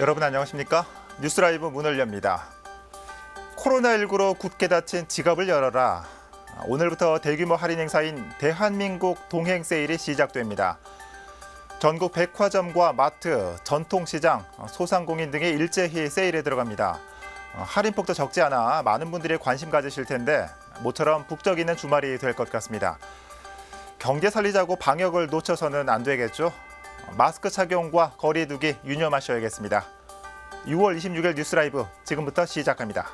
여러분 안녕하십니까? 뉴스라이브 문을 엽니다. 코로나19로 굳게 닫힌 지갑을 열어라. 오늘부터 대규모 할인 행사인 대한민국 동행 세일이 시작됩니다. 전국 백화점과 마트, 전통시장, 소상공인 등이 일제히 세일에 들어갑니다. 할인폭도 적지 않아 많은 분들이 관심 가지실 텐데 모처럼 북적이는 주말이 될 것 같습니다. 경제 살리자고 방역을 놓쳐서는 안 되겠죠? 마스크 착용과 거리 두기 유념하셔야겠습니다. 6월 26일 뉴스라이브 지금부터 시작합니다.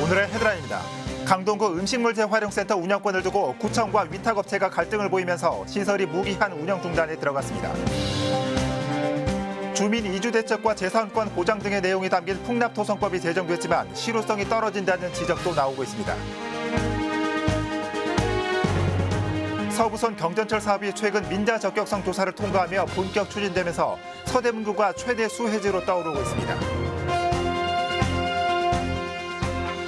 오늘의 헤드라인입니다. 강동구 음식물 재활용센터 운영권을 두고 구청과 위탁업체가 갈등을 보이면서 시설이 무기한 운영 중단에 들어갔습니다. 주민 이주 대책과 재산권 보장 등의 내용이 담긴 풍납토성법이 제정됐지만 실효성이 떨어진다는 지적도 나오고 있습니다. 서부선 경전철 사업이 최근 민자 적격성 조사를 통과하며 본격 추진되면서 서대문구가 최대 수혜지로 떠오르고 있습니다.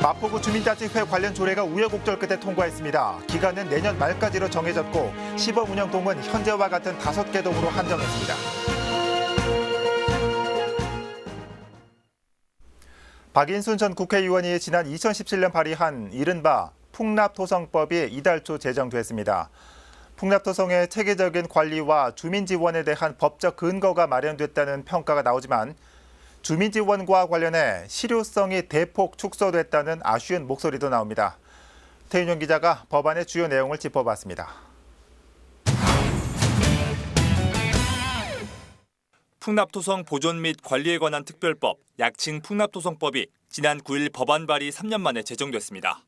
마포구 주민자치회 관련 조례가 우여곡절 끝에 통과했습니다. 기간은 내년 말까지로 정해졌고 시범 운영 동은 현재와 같은 5개 동으로 한정했습니다. 박인순 전 국회의원이 지난 2017년 발의한 이른바 풍납토성법이 이달 초 제정됐습니다. 풍납토성의 체계적인 관리와 주민 지원에 대한 법적 근거가 마련됐다는 평가가 나오지만 주민 지원과 관련해 실효성이 대폭 축소됐다는 아쉬운 목소리도 나옵니다. 태윤영 기자가 법안의 주요 내용을 짚어봤습니다. 풍납토성 보존 및 관리에 관한 특별법, 약칭 풍납토성법이 지난 9일 법안 발의 3년 만에 제정됐습니다.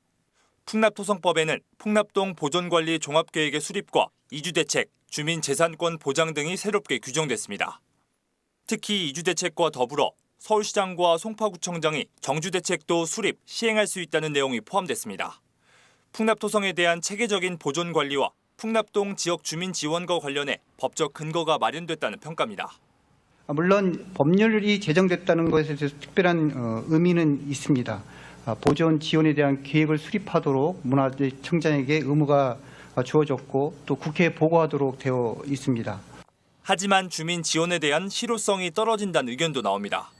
풍납토성법에는 풍납동 보존관리 종합계획의 수립과 이주대책, 주민재산권 보장 등이 새롭게 규정됐습니다. 특히 이주대책과 더불어 서울시장과 송파구청장이 정주대책도 수립, 시행할 수 있다는 내용이 포함됐습니다. 풍납토성에 대한 체계적인 보존관리와 풍납동 지역 주민 지원과 관련해 법적 근거가 마련됐다는 평가입니다. 물론 법률이 제정됐다는 것에 대해서 특별한 의미는 있습니다. 보존 지원에 대한 계획을 수립하도록 문화재청장에게 의무가 주어졌고 또 국회에 보고하도록 되어 있습니다. 하지만 주민 지원에 대한 실효성이 떨어진다는 의견도 나옵니다.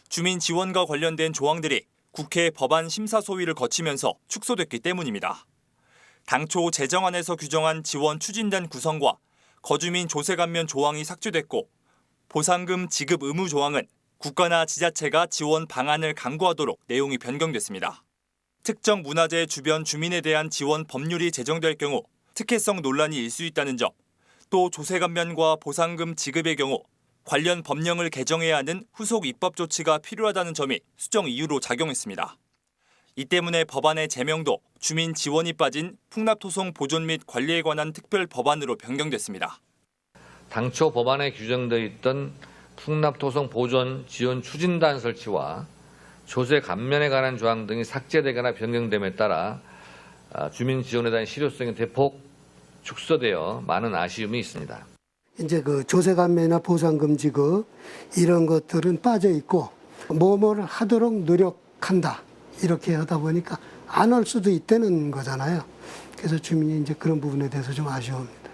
주민 지원과 관련된 조항들이 국회 법안 심사 소위를 거치면서 축소됐기 때문입니다. 당초 제정안에서 규정한 지원 추진단 구성과 거주민 조세 감면 조항이 삭제됐고 보상금 지급 의무 조항은 국가나 지자체가 지원 방안을 강구하도록 내용이 변경됐습니다. 특정 문화재 주변 주민에 대한 지원 법률이 제정될 경우 특혜성 논란이 일 수 있다는 점, 또 조세 감면과 보상금 지급의 경우 관련 법령을 개정해야 하는 후속 입법 조치가 필요하다는 점이 수정 이유로 작용했습니다. 이 때문에 법안의 제명도 주민 지원이 빠진 풍납토성 보존 및 관리에 관한 특별 법안으로 변경됐습니다. 당초 법안에 규정되어 있던 풍납토성 보존 지원 추진단 설치와 조세 감면에 관한 조항 등이 삭제되거나 변경됨에 따라 주민 지원에 대한 실효성이 대폭 축소되어 많은 아쉬움이 있습니다. 이제 그 조세 감면이나 보상금 지급 이런 것들은 빠져 있고 뭐뭐를 하도록 노력한다 이렇게 하다 보니까 안 할 수도 있다는 거잖아요. 그래서 주민이 이제 그런 부분에 대해서 좀 아쉬워합니다.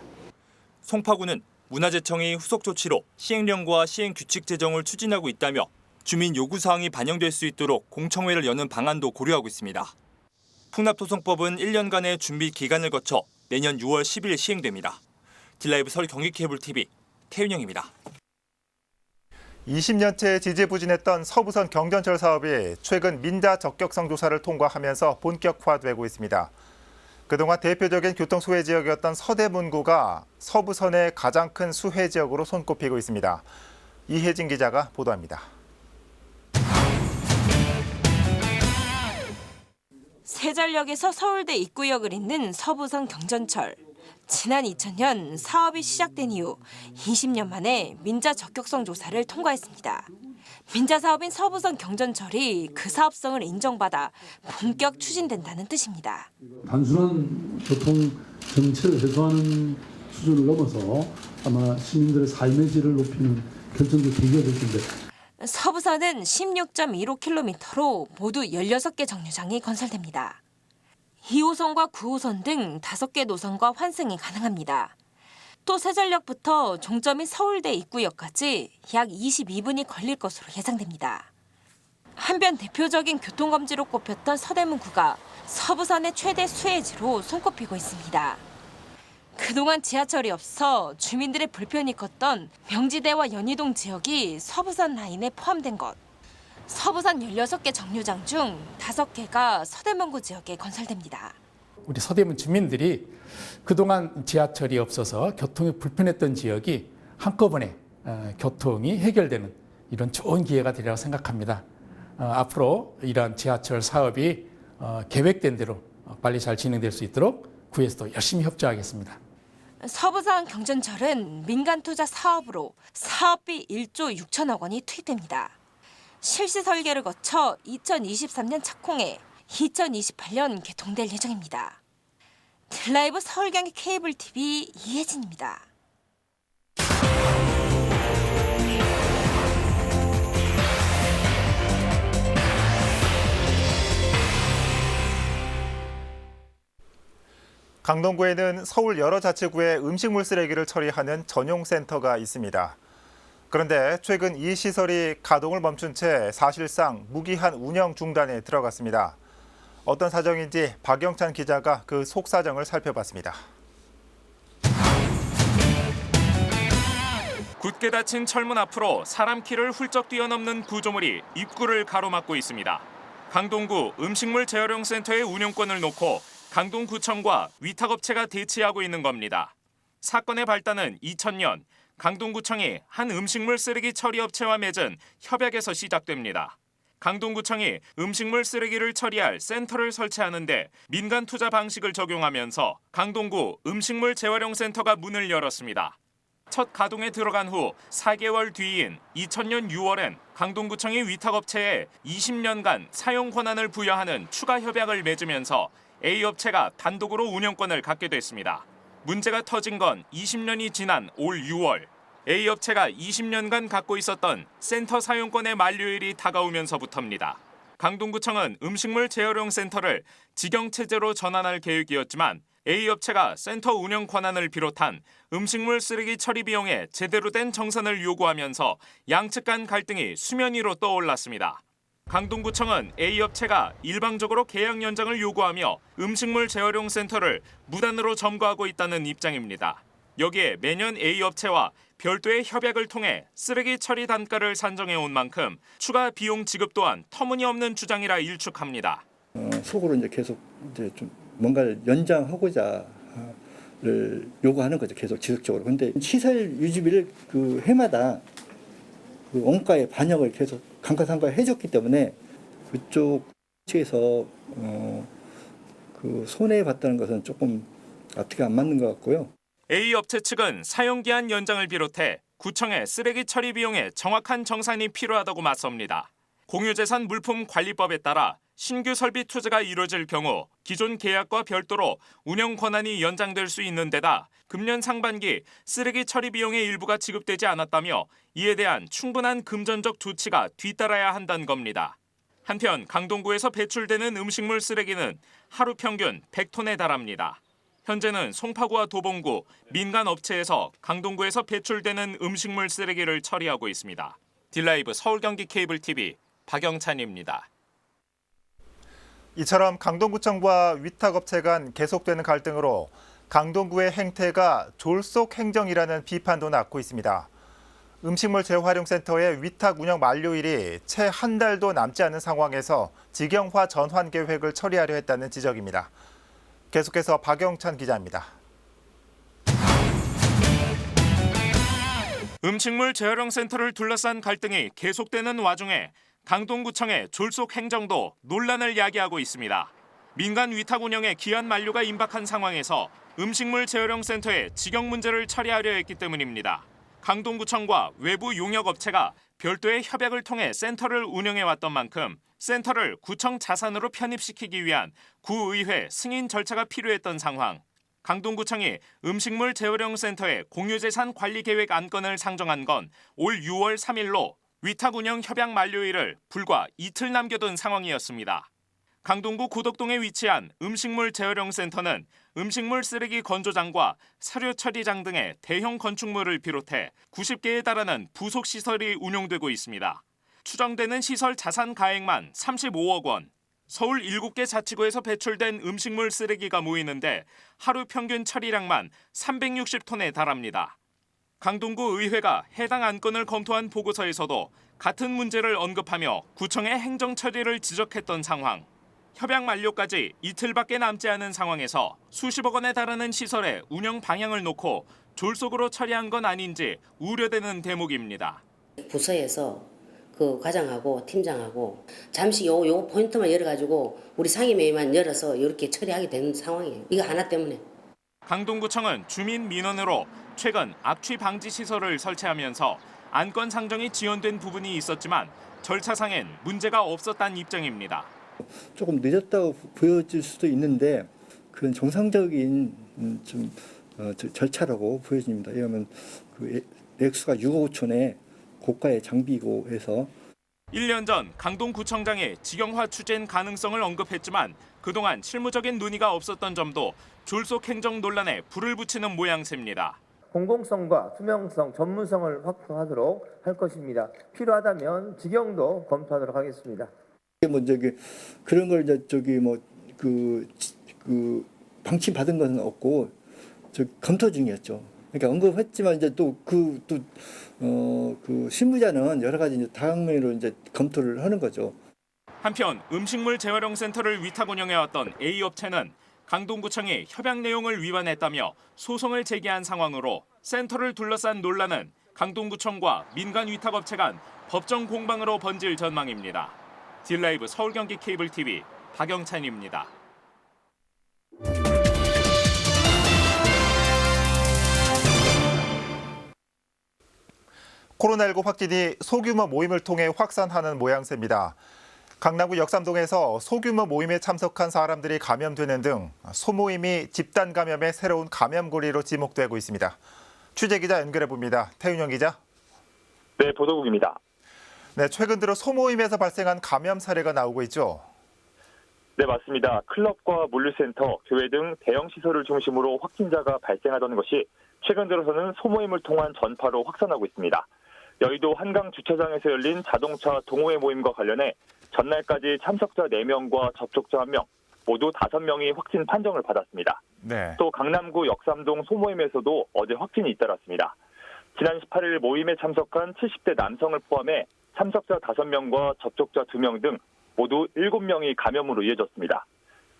송파구는 문화재청이 후속 조치로 시행령과 시행규칙 제정을 추진하고 있다며 주민 요구사항이 반영될 수 있도록 공청회를 여는 방안도 고려하고 있습니다. 풍납토성법은 1년간의 준비 기간을 거쳐 내년 6월 10일 시행됩니다. 딜라이브 서울 경기케이블TV 태윤영입니다. 20년째 지지부진했던 서부선 경전철 사업이 최근 민자 적격성 조사를 통과하면서 본격화되고 있습니다. 그동안 대표적인 교통 수혜 지역이었던 서대문구가 서부선의 가장 큰 수혜 지역으로 손꼽히고 있습니다. 이혜진 기자가 보도합니다. 세전역에서 서울대 입구역을 잇는 서부선 경전철. 지난 2000년 사업이 시작된 이후 20년 만에 민자 적격성 조사를 통과했습니다. 민자 사업인 서부선 경전철이 그 사업성을 인정받아 본격 추진된다는 뜻입니다. 단순한 교통 정체를 해소하는 수준을 넘어서 아마 시민들의 삶의 질을 높이는 결정적 계기가 될 텐데. 서부선은 16.15km로 모두 16개 정류장이 건설됩니다. 2호선과 9호선 등 5개 노선과 환승이 가능합니다. 또 세전역부터 종점인 서울대 입구역까지 약 22분이 걸릴 것으로 예상됩니다. 한편 대표적인 교통검지로 꼽혔던 서대문구가 서부선의 최대 수혜지로 손꼽히고 있습니다. 그동안 지하철이 없어 주민들의 불편이 컸던 명지대와 연희동 지역이 서부선 라인에 포함된 것. 서부선 16개 정류장 중 5개가 서대문구 지역에 건설됩니다. 우리 서대문 주민들이 그동안 지하철이 없어서 교통이 불편했던 지역이 한꺼번에 교통이 해결되는 이런 좋은 기회가 되리라고 생각합니다. 앞으로 이러한 지하철 사업이 계획된 대로 빨리 잘 진행될 수 있도록 구에서도 열심히 협조하겠습니다. 서부선 경전철은 민간 투자 사업으로 사업비 1조 6천억 원이 투입됩니다. 실시 설계를 거쳐 2023년 착공해 2028년 개통될 예정입니다. 딜라이브 서울 경기 케이블 TV 이혜진입니다. 강동구에는 서울 여러 자치구의 음식물 쓰레기를 처리하는 전용 센터가 있습니다. 그런데 최근 이 시설이 가동을 멈춘 채 사실상 무기한 운영 중단에 들어갔습니다. 어떤 사정인지 박영찬 기자가 그 속사정을 살펴봤습니다. 굳게 닫힌 철문 앞으로 사람 키를 훌쩍 뛰어넘는 구조물이 입구를 가로막고 있습니다. 강동구 음식물 재활용 센터의 운영권을 놓고 강동구청과 위탁업체가 대치하고 있는 겁니다. 사건의 발단은 2000년 강동구청이 한 음식물 쓰레기 처리 업체와 맺은 협약에서 시작됩니다. 강동구청이 음식물 쓰레기를 처리할 센터를 설치하는데 민간 투자 방식을 적용하면서 강동구 음식물 재활용 센터가 문을 열었습니다. 첫 가동에 들어간 후 4개월 뒤인 2000년 6월엔 강동구청이 위탁업체에 20년간 사용 권한을 부여하는 추가 협약을 맺으면서 A업체가 단독으로 운영권을 갖게 됐습니다. 문제가 터진 건 20년이 지난 올 6월. A업체가 20년간 갖고 있었던 센터 사용권의 만료일이 다가오면서부터입니다. 강동구청은 음식물 재활용 센터를 직영체제로 전환할 계획이었지만 A업체가 센터 운영 권한을 비롯한 음식물 쓰레기 처리 비용에 제대로 된 정산을 요구하면서 양측 간 갈등이 수면 위로 떠올랐습니다. 강동구청은 A업체가 일방적으로 계약 연장을 요구하며 음식물 재활용 센터를 무단으로 점거하고 있다는 입장입니다. 여기에 매년 A업체와 별도의 협약을 통해 쓰레기 처리 단가를 산정해 온 만큼 추가 비용 지급 또한 터무니없는 주장이라 일축합니다. 속으로 이제 계속 이제 좀 뭔가를 연장하고자를 요구하는 거죠. 계속 지속적으로. 그런데 시설 유지비를 그 해마다 그 원가의 반영을 계속 감가상각을 해줬기 때문에 그쪽 측에서 그 손해 봤다는 것은 조금 앞뒤가 안 맞는 것 같고요. A업체 측은 사용기한 연장을 비롯해 구청의 쓰레기 처리 비용에 정확한 정산이 필요하다고 맞섭니다. 공유재산 물품관리법에 따라 신규 설비 투자가 이루어질 경우 기존 계약과 별도로 운영 권한이 연장될 수 있는 데다 금년 상반기 쓰레기 처리 비용의 일부가 지급되지 않았다며 이에 대한 충분한 금전적 조치가 뒤따라야 한다는 겁니다. 한편 강동구에서 배출되는 음식물 쓰레기는 하루 평균 100톤에 달합니다. 현재는 송파구와 도봉구, 민간 업체에서 강동구에서 배출되는 음식물 쓰레기를 처리하고 있습니다. 딜라이브 서울 경기 케이블 TV 박영찬입니다. 이처럼 강동구청과 위탁업체 간 계속되는 갈등으로 강동구의 행태가 졸속 행정이라는 비판도 낳고 있습니다. 음식물 재활용센터의 위탁 운영 만료일이 채 한 달도 남지 않은 상황에서 직영화 전환 계획을 처리하려 했다는 지적입니다. 계속해서 박영찬 기자입니다. 음식물 재활용 센터를 둘러싼 갈등이 계속되는 와중에 강동구청의 졸속 행정도 논란을 야기하고 있습니다. 민간 위탁 운영의 기한 만료가 임박한 상황에서 음식물 재활용 센터의 직영 문제를 처리하려 했기 때문입니다. 강동구청과 외부 용역업체가 별도의 협약을 통해 센터를 운영해왔던 만큼 센터를 구청 자산으로 편입시키기 위한 구의회 승인 절차가 필요했던 상황. 강동구청이 음식물 재활용 센터의 공유재산 관리 계획 안건을 상정한 건 올 6월 3일로 위탁 운영 협약 만료일을 불과 이틀 남겨둔 상황이었습니다. 강동구 구덕동에 위치한 음식물 재활용 센터는 음식물 쓰레기 건조장과 사료 처리장 등의 대형 건축물을 비롯해 90개에 달하는 부속 시설이 운용되고 있습니다. 추정되는 시설 자산 가액만 35억 원. 서울 7개 자치구에서 배출된 음식물 쓰레기가 모이는데 하루 평균 처리량만 360톤에 달합니다. 강동구 의회가 해당 안건을 검토한 보고서에서도 같은 문제를 언급하며 구청의 행정 처리를 지적했던 상황. 협약 만료까지 이틀밖에 남지 않은 상황에서 수십억 원에 달하는 시설의 운영 방향을 놓고 졸속으로 처리한 건 아닌지 우려되는 대목입니다. 부서에서 그 과장하고 팀장하고 잠시 요 포인트만 열어가지고 우리 상임회의만 열어서 이렇게 처리하게 되는 상황이에요. 이거 하나 때문에. 강동구청은 주민 민원으로 최근 악취 방지 시설을 설치하면서 안건 상정이 지연된 부분이 있었지만 절차상엔 문제가 없었다는 입장입니다. 조금 늦었다고 보여질 수도 있는데 그건 정상적인 절차라고 보여집니다. 왜냐하면 그 액수가 6억 5천에 고가의 장비고 해서 1년 전 강동구청장이 직영화 추진 가능성을 언급했지만 그동안 실무적인 논의가 없었던 점도 졸속 행정 논란에 불을 붙이는 모양새입니다. 공공성과 투명성, 전문성을 확보하도록 할 것입니다. 필요하다면 직영도 검토하도록 하겠습니다. 뭐 그런 걸 방침 받은 것은 없고 검토 중이었죠. 그러니까 언급했지만 이제 그 실무자는 여러 가지 다방면으로 검토를 하는 거죠. 한편 음식물 재활용 센터를 위탁 운영해왔던 A 업체는 강동구청이 협약 내용을 위반했다며 소송을 제기한 상황으로 센터를 둘러싼 논란은 강동구청과 민간 위탁업체 간 법정 공방으로 번질 전망입니다. 딜라이브 서울 경기 케이블 TV 박영찬입니다. 코로나19 확진이 소규모 모임을 통해 확산하는 모양새입니다. 강남구 역삼동에서 소규모 모임에 참석한 사람들이 감염되는 등 소모임이 집단 감염의 새로운 감염고리로 지목되고 있습니다. 취재기자 연결해봅니다. 태윤영 기자. 네, 보도국입니다. 네, 최근 들어 소모임에서 발생한 감염 사례가 나오고 있죠. 네, 맞습니다. 클럽과 물류센터, 교회 등 대형 시설을 중심으로 확진자가 발생하던 것이 최근 들어서는 소모임을 통한 전파로 확산하고 있습니다. 여의도 한강 주차장에서 열린 자동차 동호회 모임과 관련해 전날까지 참석자 4명과 접촉자 1명, 모두 5명이 확진 판정을 받았습니다. 네. 또 강남구 역삼동 소모임에서도 어제 확진이 잇따랐습니다. 지난 18일 모임에 참석한 70대 남성을 포함해 참석자 5명과 접촉자 2명 등 모두 7명이 감염으로 이어졌습니다.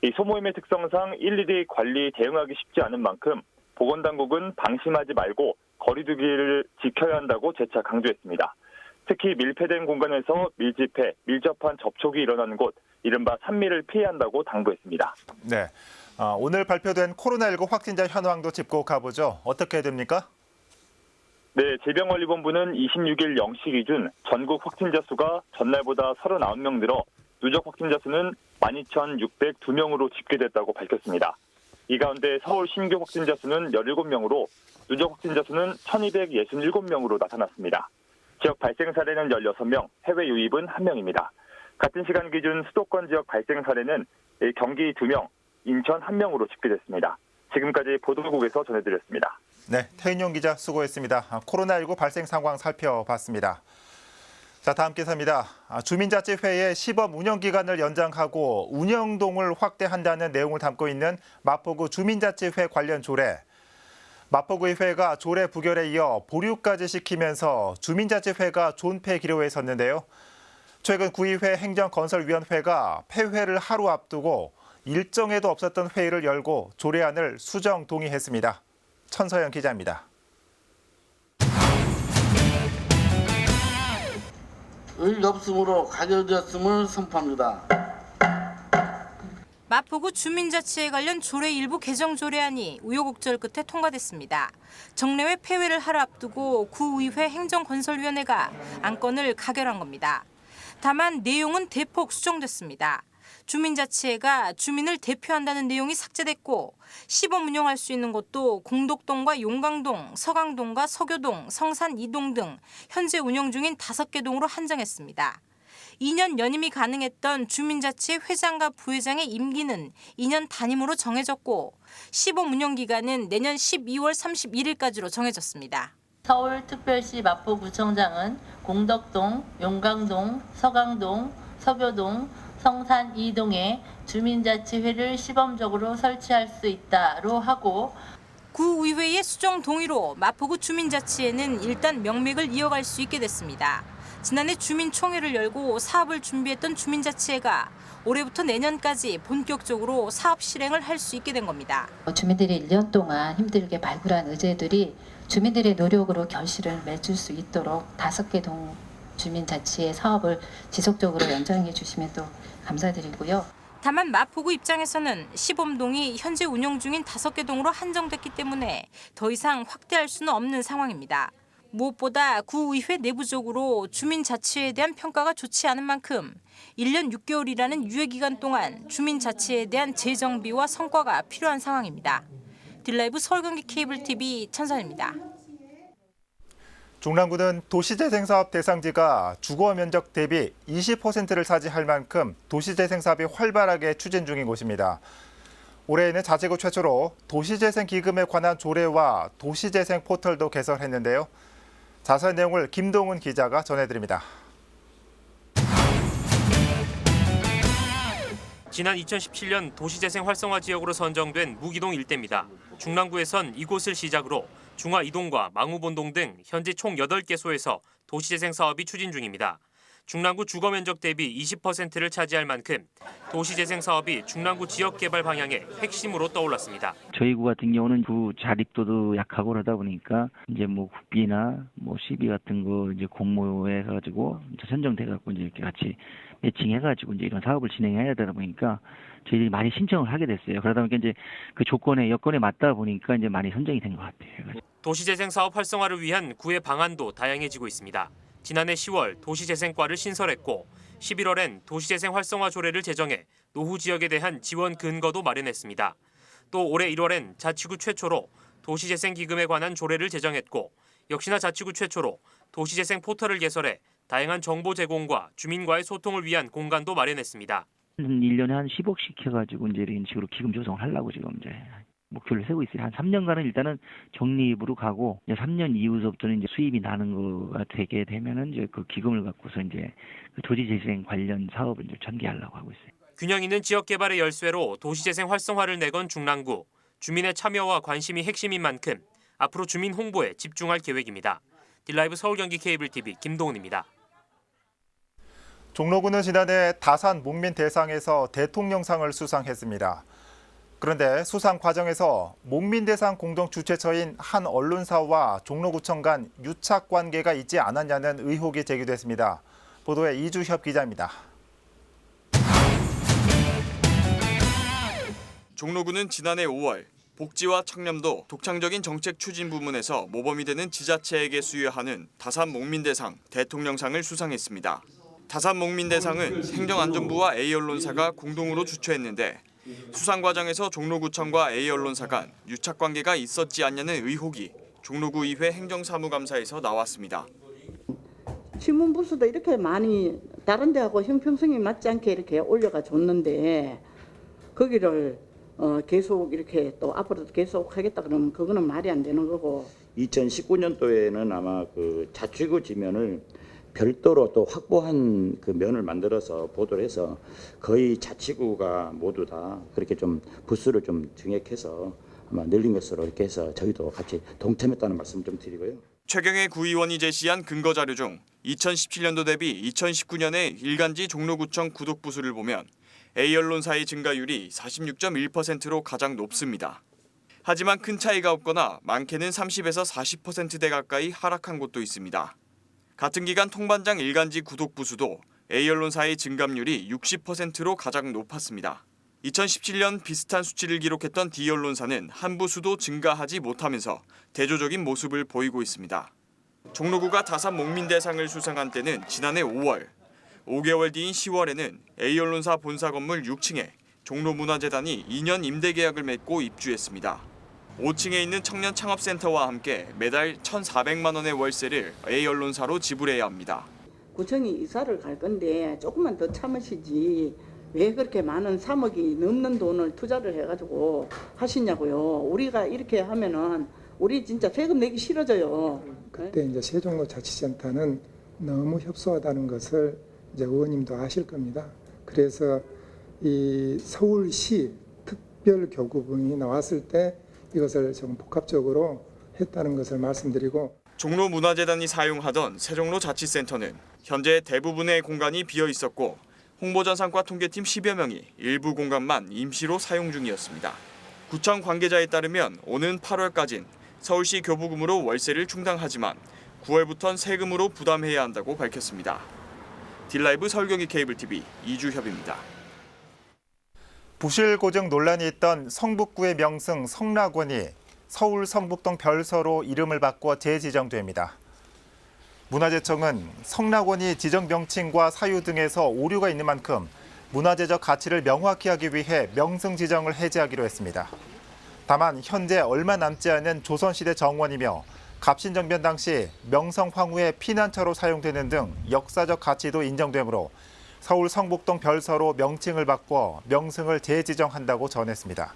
이 소모임의 특성상 일일이 관리 대응하기 쉽지 않은 만큼 보건당국은 방심하지 말고 거리두기를 지켜야 한다고 재차 강조했습니다. 특히 밀폐된 공간에서 밀집해 밀접한 접촉이 일어나는 곳, 이른바 산미를 피해야 한다고 당부했습니다. 네, 오늘 발표된 코로나19 확진자 현황도 짚고 가보죠. 어떻게 됩니까? 네, 질병관리본부는 26일 0시 기준 전국 확진자 수가 전날보다 39명 늘어 누적 확진자 수는 12,602명으로 집계됐다고 밝혔습니다. 이 가운데 서울 신규 확진자 수는 17명으로 누적 확진자 수는 1,267명으로 나타났습니다. 지역 발생 사례는 16명, 해외 유입은 1명입니다. 같은 시간 기준 수도권 지역 발생 사례는 경기 2명, 인천 1명으로 집계됐습니다. 지금까지 보도국에서 전해드렸습니다. 네, 태인용 기자 수고했습니다. 코로나19 발생 상황 살펴봤습니다. 자, 다음 기사입니다. 주민자치회의 시범 운영 기간을 연장하고 운영동을 확대한다는 내용을 담고 있는 마포구 주민자치회 관련 조례. 마포구의회가 조례 부결에 이어 보류까지 시키면서 주민자치회가 존폐 기로에 섰는데요. 최근 구의회 행정건설위원회가 폐회를 하루 앞두고 일정에도 없었던 회의를 열고 조례안을 수정 동의했습니다. 천서영 기자입니다. 의일 없음으로 가결되었음을 선포합니다. 마포구 주민자치회 관련 조례 일부 개정 조례안이 우여곡절 끝에 통과됐습니다. 정례회 폐회를 하루 앞두고 구의회 행정건설위원회가 안건을 가결한 겁니다. 다만 내용은 대폭 수정됐습니다. 주민자치회가 주민을 대표한다는 내용이 삭제됐고 시범 운영할 수 있는 곳도 공덕동과 용강동, 서강동과 서교동, 성산 2동 등 현재 운영 중인 5개 동으로 한정했습니다. 2년 연임이 가능했던 주민자치 회장과 부회장의 임기는 2년 단임으로 정해졌고 시범 운영 기간은 내년 12월 31일까지로 정해졌습니다. 서울특별시 마포구청장은 공덕동, 용강동, 서강동, 서교동, 성산 2동에 주민자치회를 시범적으로 설치할 수 있다로 하고 구의회의 수정 동의로 마포구 주민자치회는 일단 명맥을 이어갈 수 있게 됐습니다. 지난해 주민총회를 열고 사업을 준비했던 주민자치회가 올해부터 내년까지 본격적으로 사업 실행을 할 수 있게 된 겁니다. 주민들이 1년 동안 힘들게 발굴한 의제들이 주민들의 노력으로 결실을 맺을 수 있도록 5개 동 주민자치회 사업을 지속적으로 연장해 주시면 또 감사드리고요. 다만 마포구 입장에서는 시범동이 현재 운영 중인 5개 동으로 한정됐기 때문에 더 이상 확대할 수는 없는 상황입니다. 무엇보다 구의회 내부적으로 주민자치회에 대한 평가가 좋지 않은 만큼 1년 6개월이라는 유예기간 동안 주민자치회에 대한 재정비와 성과가 필요한 상황입니다. 딜라이브 서울경기 케이블TV 천선입니다. 중랑구는 도시재생사업 대상지가 주거 면적 대비 20%를 차지할 만큼 도시재생 사업이 활발하게 추진 중인 곳입니다. 올해에는 자치구 최초로 도시재생기금에 관한 조례와 도시재생 포털도 개설했는데요. 자세한 내용을 김동훈 기자가 전해드립니다. 지난 2017년 도시재생 활성화 지역으로 선정된 무기동 일대입니다. 중랑구에선 이곳을 시작으로 중화 2동과 망우본동 등 현재 총 8개소에서 도시재생 사업이 추진 중입니다. 중랑구 주거 면적 대비 20%를 차지할 만큼 도시재생 사업이 중랑구 지역 개발 방향의 핵심으로 떠올랐습니다. 저희 구 같은 경우는 구 자립도도 약하고 그러다 보니까 이제 뭐 국비나 뭐 시비 같은 거 이제 공모해 가지고 선정돼 갖고 이제 이렇게 같이 매칭해 가지고 이제 이런 사업을 진행해야 되다 보니까 저희들이 많이 신청을 하게 됐어요. 그러다 보니까 이제 그 여건에 맞다 보니까 이제 많이 선정이 된 것 같아요. 도시재생 사업 활성화를 위한 구의 방안도 다양해지고 있습니다. 지난해 10월 도시재생과를 신설했고 11월엔 도시재생 활성화 조례를 제정해 노후 지역에 대한 지원 근거도 마련했습니다. 또 올해 1월엔 자치구 최초로 도시재생기금에 관한 조례를 제정했고 역시나 자치구 최초로 도시재생 포털을 개설해 다양한 정보 제공과 주민과의 소통을 위한 공간도 마련했습니다. 1년에 한 10억씩 해가지고 이제 이런 식으로 기금 조성을 하려고 지금 이제 목표를 세우고 있어요. 한 3년간은 일단은 적립으로 가고 이제 3년 이후서부터는 이제 수입이 나는 거가 되게 되면은 이제 그 기금을 갖고서 이제 그 도시재생 관련 사업을 이제 전개하려고 하고 있어요. 균형 있는 지역 개발의 열쇠로 도시재생 활성화를 내건 중랑구. 주민의 참여와 관심이 핵심인 만큼 앞으로 주민 홍보에 집중할 계획입니다. 딜라이브 서울경기 케이블TV 김동훈입니다. 종로구는 지난해 다산 목민 대상에서 대통령상을 수상했습니다. 그런데 수상 과정에서 목민대상 공동 주최처인 한 언론사와 종로구청 간 유착 관계가 있지 않았냐는 의혹이 제기됐습니다. 보도에 이주협 기자입니다. 종로구는 지난해 5월 복지와 청렴도 독창적인 정책 추진 부문에서 모범이 되는 지자체에게 수여하는 다산 목민대상 대통령상을 수상했습니다. 다산 목민대상은 행정안전부와 A언론사가 공동으로 주최했는데 수상 과정에서 종로구청과 A언론사 간 유착관계가 있었지 않냐는 의혹이 종로구 의회 행정사무감사에서 나왔습니다. 신문부수도 이렇게 많이 다른 데하고 형평성이 맞지 않게 이렇게 올려가 줬는데 거기를 계속 이렇게 또 앞으로도 계속 하겠다 그러면 그거는 말이 안 되는 거고. 2019년도에는 아마 그 자치구 지면을 별도로 또 확보한 그 면을 만들어서 보도를 해서 거의 자치구가 모두 다 그렇게 좀 부수를 좀 증액해서 아마 늘린 것으로 이렇게 해서 저희도 같이 동참했다는 말씀 좀 드리고요. 최경혜 구의원이 제시한 근거 자료 중 2017년도 대비 2019년의 일간지 종로구청 구독 부수를 보면 A언론사의 증가율이 46.1%로 가장 높습니다. 하지만 큰 차이가 없거나 많게는 30에서 40%대 가까이 하락한 곳도 있습니다. 같은 기간 통반장 일간지 구독 부수도 A언론사의 증감률이 60%로 가장 높았습니다. 2017년 비슷한 수치를 기록했던 D언론사는 한 부수도 증가하지 못하면서 대조적인 모습을 보이고 있습니다. 종로구가 다산 목민대상을 수상한 때는 지난해 5월, 5개월 뒤인 10월에는 A언론사 본사 건물 6층에 종로문화재단이 2년 임대 계약을 맺고 입주했습니다. 5층에 있는 청년창업센터와 함께 매달 1,400만 원의 월세를 A언론사로 지불해야 합니다. 구청이 이사를 갈 건데 조금만 더 참으시지 왜 그렇게 많은 3억이 넘는 돈을 투자를 해가지고 하시냐고요. 우리가 이렇게 하면은 우리 진짜 세금 내기 싫어져요. 그때 이제 세종로자치센터는 너무 협소하다는 것을 이제 의원님도 아실 겁니다. 그래서 이 서울시 특별교구분이 나왔을 때 이것을 좀 복합적으로 했다는 것을 말씀드리고, 종로문화재단이 사용하던 세종로자치센터는 현재 대부분의 공간이 비어 있었고 홍보전산과 통계팀 10여 명이 일부 공간만 임시로 사용 중이었습니다. 구청 관계자에 따르면 오는 8월까진 서울시 교부금으로 월세를 충당하지만 9월부턴 세금으로 부담해야 한다고 밝혔습니다. 딜라이브 서울경기 케이블TV 이주협입니다. 부실 고증 논란이 있던 성북구의 명승 성락원이 서울 성북동 별서로 이름을 바꿔 재지정됩니다. 문화재청은 성락원이 지정 명칭과 사유 등에서 오류가 있는 만큼 문화재적 가치를 명확히 하기 위해 명승 지정을 해제하기로 했습니다. 다만 현재 얼마 남지 않은 조선시대 정원이며 갑신정변 당시 명성 황후의 피난처로 사용되는 등 역사적 가치도 인정되므로 서울 성북동 별서로 명칭을 바꿔 명승을 재지정한다고 전했습니다.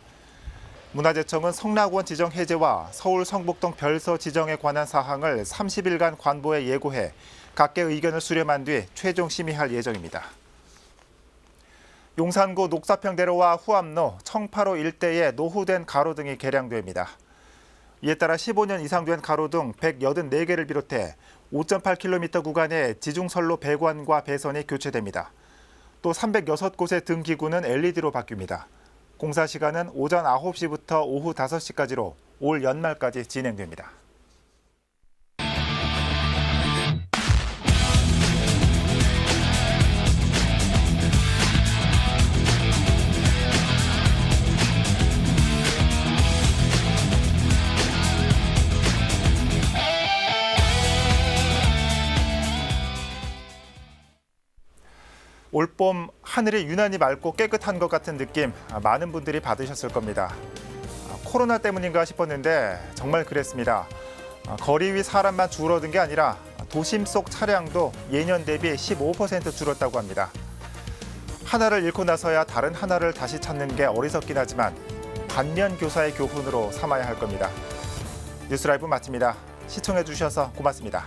문화재청은 성락원 지정 해제와 서울 성북동 별서 지정에 관한 사항을 30일간 관보에 예고해 각계 의견을 수렴한 뒤 최종 심의할 예정입니다. 용산구 녹사평대로와 후암로, 청파로 일대에 노후된 가로등이 개량됩니다. 이에 따라 15년 이상 된 가로등 184개를 비롯해 5.8km 구간의 지중선로 배관과 배선이 교체됩니다. 또 306곳의 등기구는 LED로 바뀝니다. 공사 시간은 오전 9시부터 오후 5시까지로 올 연말까지 진행됩니다. 올봄 하늘이 유난히 맑고 깨끗한 것 같은 느낌 많은 분들이 받으셨을 겁니다. 코로나 때문인가 싶었는데 정말 그랬습니다. 거리 위 사람만 줄어든 게 아니라 도심 속 차량도 예년 대비 15% 줄었다고 합니다. 하나를 잃고 나서야 다른 하나를 다시 찾는 게 어리석긴 하지만 반면교사의 교훈으로 삼아야 할 겁니다. 뉴스라이브 마칩니다. 시청해 주셔서 고맙습니다.